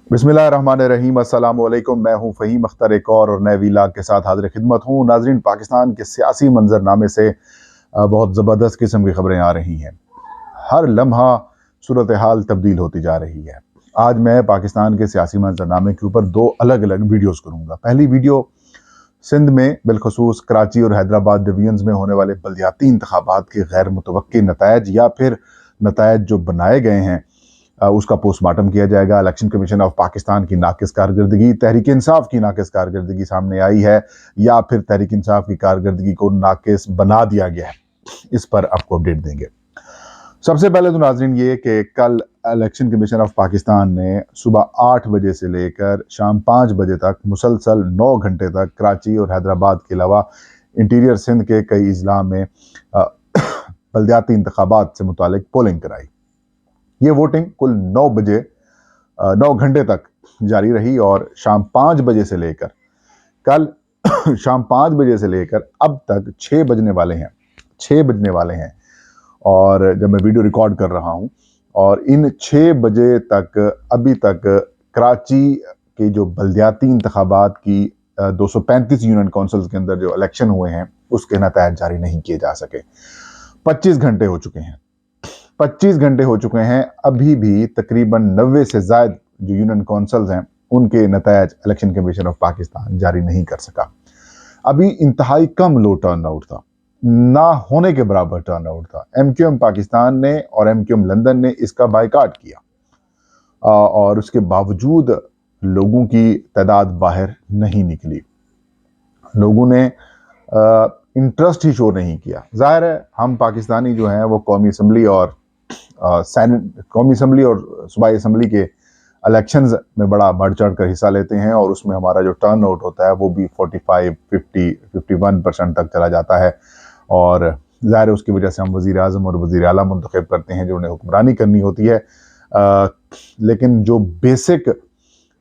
बिस्मिल्लाहिर्रहमानिर्रहीम। अस्सलाम वालेकुम। मैं हूं फ़हीम अख्तर, एक और नए वीलॉग के साथ हाजिर खिदमत हूं। नाजरीन, पाकिस्तान के सियासी मंजरनामे से बहुत ज़बरदस्त किस्म की खबरें आ रही हैं। हर लम्हा सूरत हाल तब्दील होती जा रही है। आज मैं पाकिस्तान के सियासी मंजरनामे के ऊपर दो अलग अलग वीडियोज़ करूँगा। पहली वीडियो सिंध में बिलखसूस कराची और हैदराबाद डिवीजन्स में होने वाले बल्दियाती इंतखाबात के गैर मुतवक्की नतायज या फिर नतायज जो बनाए गए हैं उसका पोस्टमार्टम किया जाएगा। इलेक्शन कमीशन ऑफ पाकिस्तान की नाकिस कारकर्दगी, तहरीक इंसाफ की नाकिस कारकर्दगी सामने आई है या फिर तहरीक इंसाफ की कारकर्दगी को नाकिस बना दिया गया है, इस पर आपको अपडेट देंगे। सबसे पहले तो नाजरीन ये कि कल इलेक्शन कमीशन ऑफ पाकिस्तान ने सुबह 8 बजे से लेकर शाम 5 बजे तक मुसलसल 9 घंटे तक कराची और हैदराबाद के अलावा इंटीरियर सिंध के कई अजला में बल्दियाती इंतखाबात से मुतालिक पोलिंग कराई। ये वोटिंग कुल 9 घंटे तक जारी रही और शाम 5 बजे से लेकर कल शाम 5 बजे से लेकर अब तक 6 बजने वाले हैं और जब मैं वीडियो रिकॉर्ड कर रहा हूं, और इन 6 बजे तक अभी तक कराची के जो बल्दियाती इंतखाबात की 235 यूनियन काउंसिल्स के अंदर जो इलेक्शन हुए हैं उसके नतायज जारी नहीं किए जा सके। 25 घंटे हो चुके हैं 25 घंटे हो चुके हैं, अभी भी तकरीबन 90 से ज़ायद जो यूनियन काउंसिल्स हैं उनके नतायज इलेक्शन कमीशन ऑफ पाकिस्तान जारी नहीं कर सका। अभी इंतहाई कम लो टर्न आउट था, ना होने के बराबर टर्न आउट था। MQM पाकिस्तान ने और MQM लंदन ने इसका बायकाट किया और उसके बावजूद लोगों की तादाद बाहर नहीं निकली। लोगों ने इंटरेस्ट ही शो नहीं किया। जाहिर है हम पाकिस्तानी जो हैं वो कौमी असम्बली और सूबाई असम्बली के इलेक्शंस में बड़ा बढ़ चढ़ कर हिस्सा लेते हैं और उसमें हमारा जो टर्न आउट होता है वो भी 45, 50, 51% तक चला जाता है। और ज़ाहिर है उसकी वजह से हम वज़ीर आज़म और वज़ीर आला मुंतखब करते हैं जो उन्हें हुक्मरानी करनी होती है। लेकिन जो बेसिक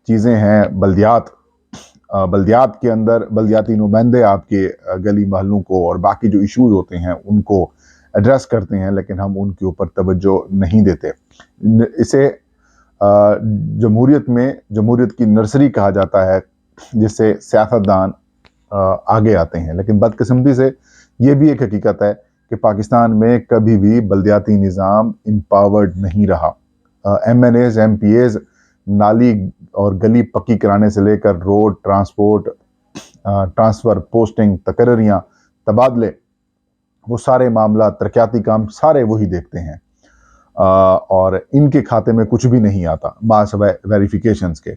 चीज़ें हैं बल्दियात के अंदर बल्दियाती नुमाइंदे आपके गली महलों को और बाकी जो इश्यूज होते हैं उनको एड्रेस करते हैं, लेकिन हम उनके ऊपर तवज्जो नहीं देते। इसे जमहूरियत की नर्सरी कहा जाता है जिससे सियासतदान आगे आते हैं। लेकिन बदकिस्मती से ये भी एक हकीकत है कि पाकिस्तान में कभी भी बल्दियाती निज़ाम एम्पावर्ड नहीं रहा। MNAs, MPAs नाली और गली पक्की कराने से लेकर रोड, ट्रांसपोर्ट, ट्रांसफ़र, पोस्टिंग, तकर्रियाँ, तबादले, वो सारे मामला, तरक्याती काम सारे वही देखते हैं और इनके खाते में कुछ भी नहीं आता मासवाए वेरिफिकेशंस के।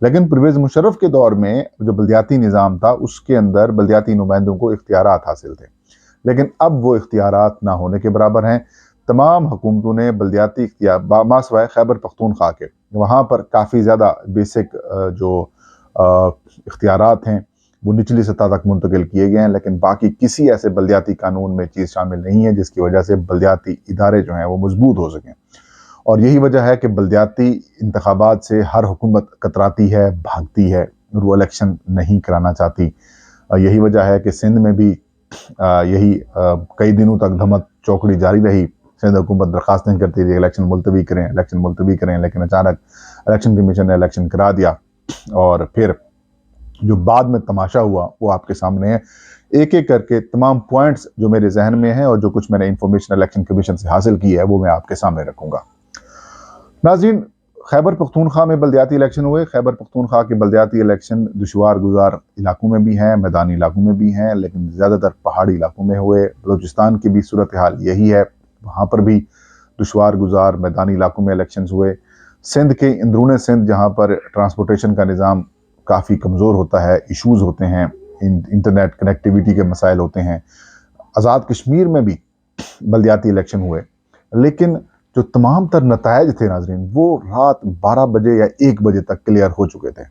लेकिन परवेज़ मुशर्रफ के दौर में जो बल्दियाती निज़ाम था उसके अंदर बल्दियाती नुमाइंदों को इख्तियारात हासिल थे, लेकिन अब वो इख्तियारात ना होने के बराबर हैं। तमाम हुकूमतों ने बल्दियाती इख्तियार मासवाए खैबर पख्तूनख्वा के वहाँ पर काफ़ी ज़्यादा बेसिक जो इख्तियारात हैं वो निचली सतह तक मुंतकिल किए गए हैं, लेकिन बाकी किसी ऐसे बल्दियाती कानून में चीज़ शामिल नहीं है जिसकी वजह से बल्दियाती इदारे जो हैं वो मजबूत हो सकें। और यही वजह है कि बल्दियाती इंतखाबात से हर हुकूमत कतराती है, भागती है और वो इलेक्शन नहीं कराना चाहती। यही वजह है कि सिंध में भी कई दिनों तक धमक चौकड़ी जारी रही। सिंध हुकूमत दरखास्तें करती थी इलेक्शन मुलतवी करें, लेकिन अचानक इलेक्शन कमीशन ने इलेक्शन करा दिया और फिर जो बाद में तमाशा हुआ वो आपके सामने है। एक एक करके तमाम पॉइंट्स जो मेरे जहन में हैं और जो कुछ मैंने इंफॉर्मेशन इलेक्शन कमीशन से हासिल की है वो मैं आपके सामने रखूंगा। नाज़रीन, खैबर पख्तूनख्वा में बल्दियाती इलेक्शन हुए। खैबर पख्तूनख्वा के बल्दियाती इलेक्शन दुश्वार गुजार इलाकों में भी हैं, मैदानी इलाकों में भी हैं, लेकिन ज़्यादातर पहाड़ी इलाकों में हुए। बलूचिस्तान की भी सूरत हाल यही है, वहाँ पर भी दुश्वार गुजार मैदानी इलाकों में इलेक्शन हुए। सिंध के अंदरूनी सिंध जहाँ पर ट्रांसपोर्टेशन का निज़ाम काफ़ी कमज़ोर होता है, इशूज़ होते हैं, इंटरनेट कनेक्टिविटी के मसाइल होते हैं। आज़ाद कश्मीर में भी बल्दियाती इलेक्शन हुए, लेकिन जो तमाम तर नतायज थे नाजरीन वो रात 12 बजे या 1 बजे तक क्लियर हो चुके थे।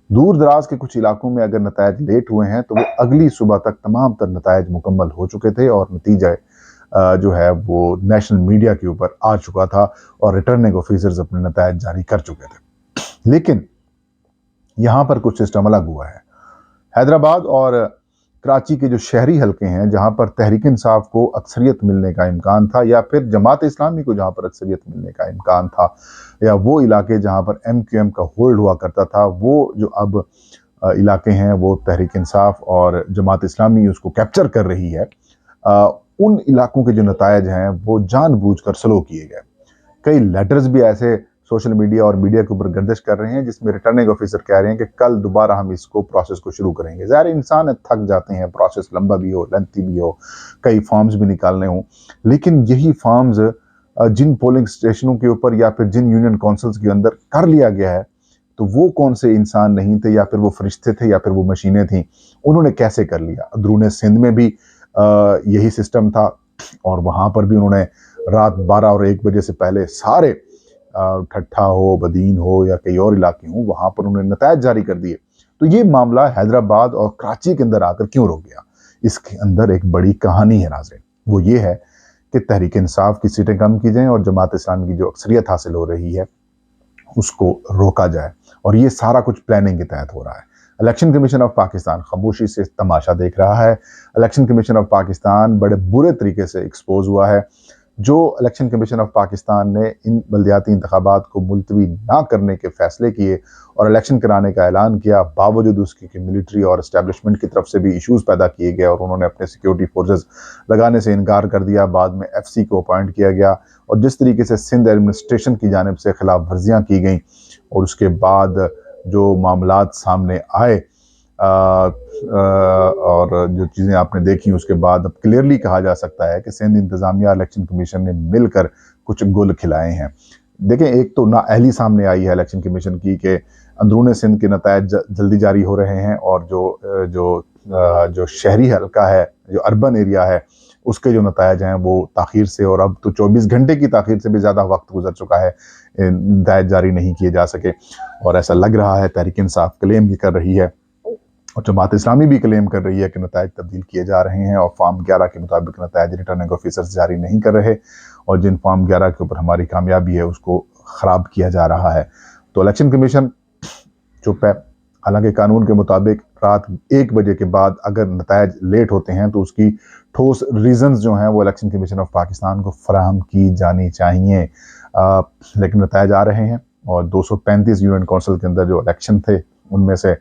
दूर दराज के कुछ इलाकों में अगर नतायज लेट हुए हैं तो वो अगली सुबह तक तमाम तर नतायज मुकम्मल हो चुके थे और नतीजा जो है वो नेशनल मीडिया के ऊपर आ चुका था और रिटर्निंग ऑफिसर्स अपने नतायज जारी कर चुके थे। लेकिन यहाँ पर कुछ सिस्टम अलग हुआ है। हैदराबाद और कराची के जो शहरी हलके हैं जहां पर तहरीक इंसाफ को अक्सरियत मिलने का इम्कान था, या फिर जमात इस्लामी को जहां पर अक्सरियत मिलने का इम्कान था, या वो इलाके जहां पर MQM का होल्ड हुआ करता था, वो जो अब इलाके हैं वो तहरीक इंसाफ और जमात इस्लामी उसको कैप्चर कर रही है, उन इलाकों के जो नतायज हैं वो जानबूझकर स्लो किए गए। कई लेटर्स भी ऐसे सोशल मीडिया और मीडिया के ऊपर गर्दिश कर रहे हैं जिसमें रिटर्निंग ऑफिसर कह रहे हैं कि कल दोबारा हम इसको प्रोसेस को शुरू करेंगे। ज़ाहिर इंसान थक जाते हैं, प्रोसेस लंबा भी हो, लेंथी भी हो, कई फॉर्म्स भी निकालने हों, लेकिन यही फॉर्म्स जिन पोलिंग स्टेशनों के ऊपर या फिर जिन यूनियन काउंसिल्स के अंदर कर लिया गया है, तो वो कौन से इंसान नहीं थे, या फिर वो फरिश्ते थे, या फिर वो मशीनें थीं, उन्होंने कैसे कर लिया। अंदरूने सिंध में भी यही सिस्टम था, और वहाँ पर भी उन्होंने रात 12 और 1 बजे से पहले सारे ठट्ठा हो, बदीन हो या कई और इलाके हों, वहाँ पर उन्होंने नतायज जारी कर दिए। तो ये मामला हैदराबाद और कराची के अंदर आकर क्यों रुक गया? इसके अंदर एक बड़ी कहानी है नाज़रीन। वो ये है कि तहरीक इंसाफ की सीटें कम की जाएं और जमात इस्लामी की जो अक्सरियत हासिल हो रही है उसको रोका जाए, और ये सारा कुछ प्लानिंग के तहत हो रहा है। इलेक्शन कमीशन ऑफ पाकिस्तान खामोशी से तमाशा देख रहा है। इलेक्शन कमीशन ऑफ पाकिस्तान बड़े बुरे तरीके से एक्सपोज हुआ है। जो इलेक्शन कमीशन ऑफ पाकिस्तान ने इन बल्दियाती इंतखाबात को मुलतवी ना करने के फैसले किए और इलेक्शन कराने का ऐलान किया, बावजूद उसकी कि मिलिट्री और इस्टेब्लिशमेंट की तरफ से भी इशूज़ पैदा किए गए और उन्होंने अपने सिक्योरिटी फोर्सेस लगाने से इनकार कर दिया। बाद में FC को अपॉइंट किया गया, और जिस तरीके से सिंध एडमिनिस्ट्रेशन की जानिब से खिलाफ वर्जियाँ की गई, और उसके बाद जो मामलात सामने आए और जो चीज़ें आपने देखी, उसके बाद अब क्लियरली कहा जा सकता है कि सिंध इंतज़ामिया इलेक्शन कमीशन ने मिलकर कुछ गुल खिलाए हैं। देखें, एक तो नाअहली सामने आई है इलेक्शन कमीशन की कि अंदरूने सिंध के नतायज जल्दी जारी हो रहे हैं, और जो शहरी हल्का है, जो अर्बन एरिया है, उसके जो नतायज हैं वो ताख़ीर से, और अब तो 24 घंटे की ताख़ीर से भी ज़्यादा वक्त गुजर चुका है, नतायज जारी नहीं किए जा सके। और ऐसा लग रहा है तहरीक इंसाफ क्लेम भी कर रही है, और जमात इस्लामी भी क्लेम कर रही है कि नतायज तब्दील किए जा रहे हैं, और फॉर्म 11 के मुताबिक नतायज रिटर्निंग ऑफिसर्स जारी नहीं कर रहे, और जिन फॉर्म 11 के ऊपर हमारी कामयाबी है उसको ख़राब किया जा रहा है। तो इलेक्शन कमीशन चुप है। हालांकि कानून के मुताबिक रात 1 बजे के बाद अगर नतायज लेट होते हैं तो उसकी ठोस रीजंस जो हैं वो इलेक्शन कमीशन ऑफ पाकिस्तान को फराहम की जानी चाहिए। लेकिन नतायज आ रहे हैं, और 235 यूनियन काउंसिल के अंदर जो इलेक्शन थे उनमें से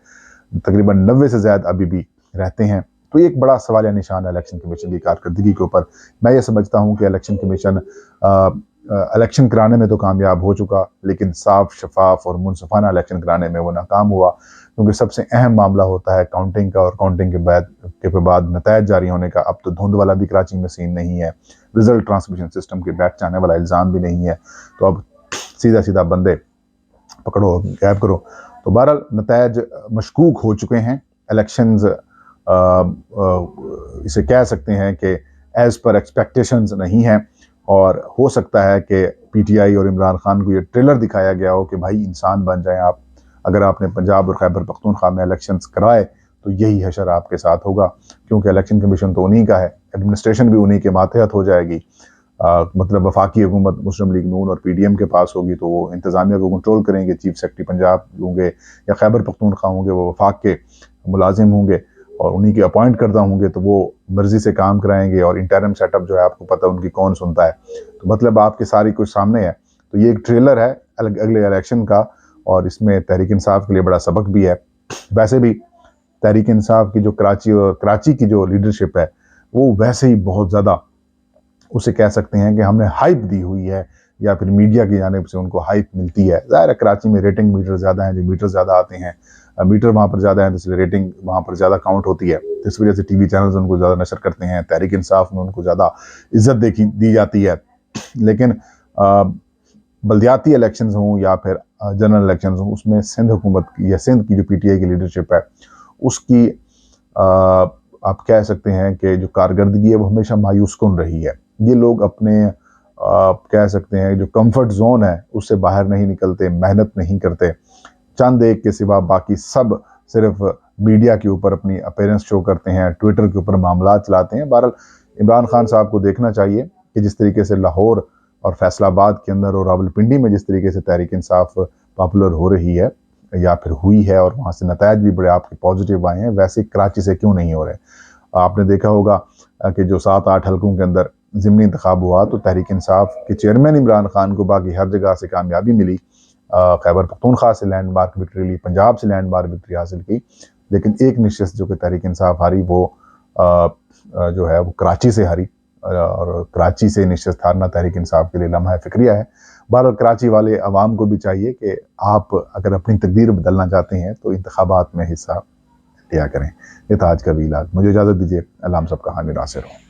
तकरीबन 90 से ज़्यादा अभी भी रहते हैं। तो ये एक बड़ा सवालिया निशान है इलेक्शन कमीशन की कारकर्दगी के ऊपर। मैं ये समझता हूँ कि इलेक्शन कमीशन इलेक्शन कराने में तो कामयाब हो चुका, लेकिन साफ, शफाफ और मुनसफाना इलेक्शन कराने में वो नाकाम हुआ, क्योंकि सबसे अहम मामला होता है काउंटिंग का, और काउंटिंग के बाद नतायज जारी होने का। अब तो धुंध वाला भी कराची में सीन नहीं है, रिजल्ट ट्रांसमिशन सिस्टम के बैक जाने वाला इल्ज़ाम भी नहीं है, तो अब सीधा सीधा बंदे पकड़ो, गैब करो। तो बहरहाल नतायज मशकूक हो चुके हैं। इलेक्शंस इसे कह सकते हैं कि एज़ पर एक्सपेक्टेशंस नहीं हैं, और हो सकता है कि PTI और इमरान खान को ये ट्रेलर दिखाया गया हो कि भाई इंसान बन जाएं आप, अगर आपने पंजाब और खैबर पख्तूनख्वा में इलेक्शंस कराए तो यही हशर आपके साथ होगा, क्योंकि इलेक्शन कमीशन तो उन्हीं का है, एडमिनिस्ट्रेशन भी उन्हीं के मातहत हो जाएगी। मतलब वफाकी हुकूमत मुस्लिम लीग नून और PDM के पास होगी, तो वो इंतज़ामिया को कंट्रोल करेंगे। चीफ सेक्रेटरी पंजाब होंगे या खैबर पख्तूनख्वा होंगे, वो वफाक के मुलाजिम होंगे और उन्हीं के अपॉइंट करदा होंगे, तो वो मर्जी से काम कराएंगे, और इंटरम सेटअप जो है आपको पता है उनकी कौन सुनता है। तो मतलब आपके सारी कुछ सामने है। तो ये एक ट्रेलर है अगले इलेक्शन का, और इसमें तहरीक इंसाफ के लिए बड़ा सबक भी है। वैसे भी तहरीक इंसाफ की जो कराची की जो लीडरशिप है वो वैसे ही बहुत ज़्यादा, उसे कह सकते हैं कि हमने हाइप दी हुई है, या फिर मीडिया की जानिब से उनको हाइप मिलती है। ज़ाहिर है कराची में रेटिंग मीटर ज़्यादा हैं, जो मीटर ज़्यादा आते हैं, मीटर वहाँ पर ज़्यादा है, तो इसलिए रेटिंग वहाँ पर ज़्यादा काउंट होती है, तो इस वजह से TV चैनल्स उनको ज़्यादा नशर करते हैं। तहरीक इंसाफ में उनको ज़्यादा इज्जत दी जाती है। लेकिन बल्दियाती इलेक्शंस हों या फिर जनरल इलेक्शंस हों, उसमें सिंध हुकूमत की या सिंध की जो PTI की लीडरशिप है उसकी आप कह सकते हैं कि जो कारकर्दगी है वो हमेशा मायूस कुन रही है। ये लोग अपने कह सकते हैं जो कंफर्ट जोन है उससे बाहर नहीं निकलते, मेहनत नहीं करते, चंद एक के सिवा बाकी सब सिर्फ मीडिया के ऊपर अपनी अपीयरेंस शो करते हैं, ट्विटर के ऊपर मामला चलाते हैं। बहरहाल इमरान खान साहब को देखना चाहिए कि जिस तरीके से लाहौर और फैसलाबाद के अंदर और रावलपिंडी में जिस तरीके से तहरीक इंसाफ पॉपुलर हो रही है या फिर हुई है, और वहाँ से नतायज भी बड़े आपके पॉजिटिव आए हैं, वैसे कराची से क्यों नहीं हो रहे। आपने देखा होगा कि जो 7-8 हलकों के अंदर ज़िमनी इंतखाब हुआ तो तहरीक इंसाफ के चेयरमैन इमरान खान को बाकी हर जगह से कामयाबी मिली। खैबर पख्तूनख्वा से लैंडमार्क विक्ट्री ली, पंजाब से लैंडमार्क विक्ट्री हासिल की, लेकिन एक नशिस्त जो कि तहरीक इंसाफ हारी वो जो है वो कराची से हारी, और कराची से नशिस्त हारना तहरीक इंसाफ के लिए लम्हा फ़िक्रिया है। बहरहाल कराची वाले अवाम को भी चाहिए कि आप अगर अपनी तकदीर बदलना चाहते हैं तो इंतखाबात में हिस्सा लिया करें। ये था आज का वीलाग। मुझे इजाज़त दीजिए। अल्लाह हम सबका हामी नासिर हो।